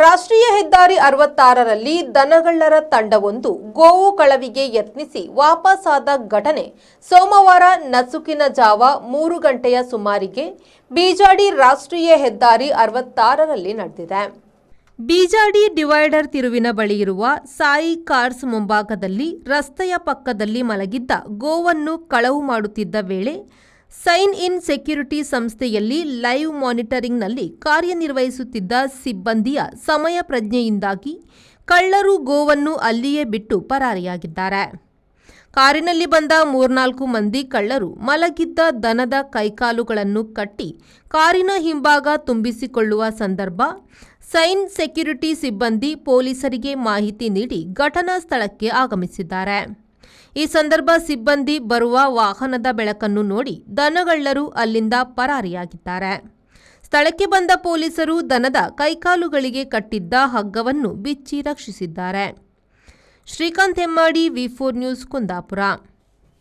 ರಾಷ್ಟ್ರೀಯ ಹೆದ್ದಾರಿ 66ರಲ್ಲಿ ದನಗಳ್ಳರ ತಂಡವೊಂದು ಗೋವು ಕಳವಿಗೆ ಯತ್ನಿಸಿ ವಾಪಸಾದ ಘಟನೆ ಸೋಮವಾರ ನಸುಕಿನ ಜಾವ 3 ಗಂಟೆಯ ಸುಮಾರಿಗೆ ಬೀಜಾಡಿ ರಾಷ್ಟ್ರೀಯ ಹೆದ್ದಾರಿ 66ರಲ್ಲಿ ನಡೆದಿದೆ. ಬೀಜಾಡಿ ಡಿವೈಡರ್ ತಿರುವಿನ ಬಳಿ ಇರುವ ಸಾಯಿ ಕಾರ್ಸ್ ಮುಂಭಾಗದಲ್ಲಿ ರಸ್ತೆಯ ಪಕ್ಕದಲ್ಲಿ ಮಲಗಿದ್ದ ಗೋವನ್ನು ಕಳವು ಮಾಡುತ್ತಿದ್ದ ವೇಳೆ ಸೈನ್ ಇನ್ ಸೆಕ್ಯೂರಿಟಿ ಸಂಸ್ಥೆಯಲ್ಲಿ ಲೈವ್ ಮಾನಿಟರಿಂಗ್ನಲ್ಲಿ ಕಾರ್ಯನಿರ್ವಹಿಸುತ್ತಿದ್ದ ಸಿಬ್ಬಂದಿಯ ಸಮಯ ಪ್ರಜ್ಞೆಯಿಂದಾಗಿ ಕಳ್ಳರು ಗೋವನ್ನು ಅಲ್ಲಿಯೇ ಬಿಟ್ಟು ಪರಾರಿಯಾಗಿದ್ದಾರೆ. ಕಾರಿನಲ್ಲಿ ಬಂದ 3-4 ಮಂದಿ ಕಳ್ಳರು ಮಲಗಿದ್ದ ದನದ ಕೈಕಾಲುಗಳನ್ನು ಕಟ್ಟಿ ಕಾರಿನ ಹಿಂಭಾಗ ತುಂಬಿಸಿಕೊಳ್ಳುವ ಸಂದರ್ಭ ಸೈನ್ ಸೆಕ್ಯೂರಿಟಿ ಸಿಬ್ಬಂದಿ ಪೊಲೀಸರಿಗೆ ಮಾಹಿತಿ ನೀಡಿ ಘಟನಾ ಸ್ಥಳಕ್ಕೆ ಆಗಮಿಸಿದ್ದಾರೆ. ಈ ಸಂದರ್ಭ ಸಿಬ್ಬಂದಿ ಬರುವ ವಾಹನದ ಬೆಳಕನ್ನು ನೋಡಿ ದನಗಳ್ಳರು ಅಲ್ಲಿಂದ ಪರಾರಿಯಾಗಿದ್ದಾರೆ. ಸ್ಥಳಕ್ಕೆ ಬಂದ ಪೊಲೀಸರು ದನದ ಕೈಕಾಲುಗಳಿಗೆ ಕಟ್ಟಿದ್ದ ಹಗ್ಗವನ್ನು ಬಿಚ್ಚಿ ರಕ್ಷಿಸಿದ್ದಾರೆ. ಶ್ರೀಕಾಂತ್ ಹೆಮ್ಮಾಡಿ, ವಿ4 ನ್ಯೂಸ್, ಕುಂದಾಪುರ.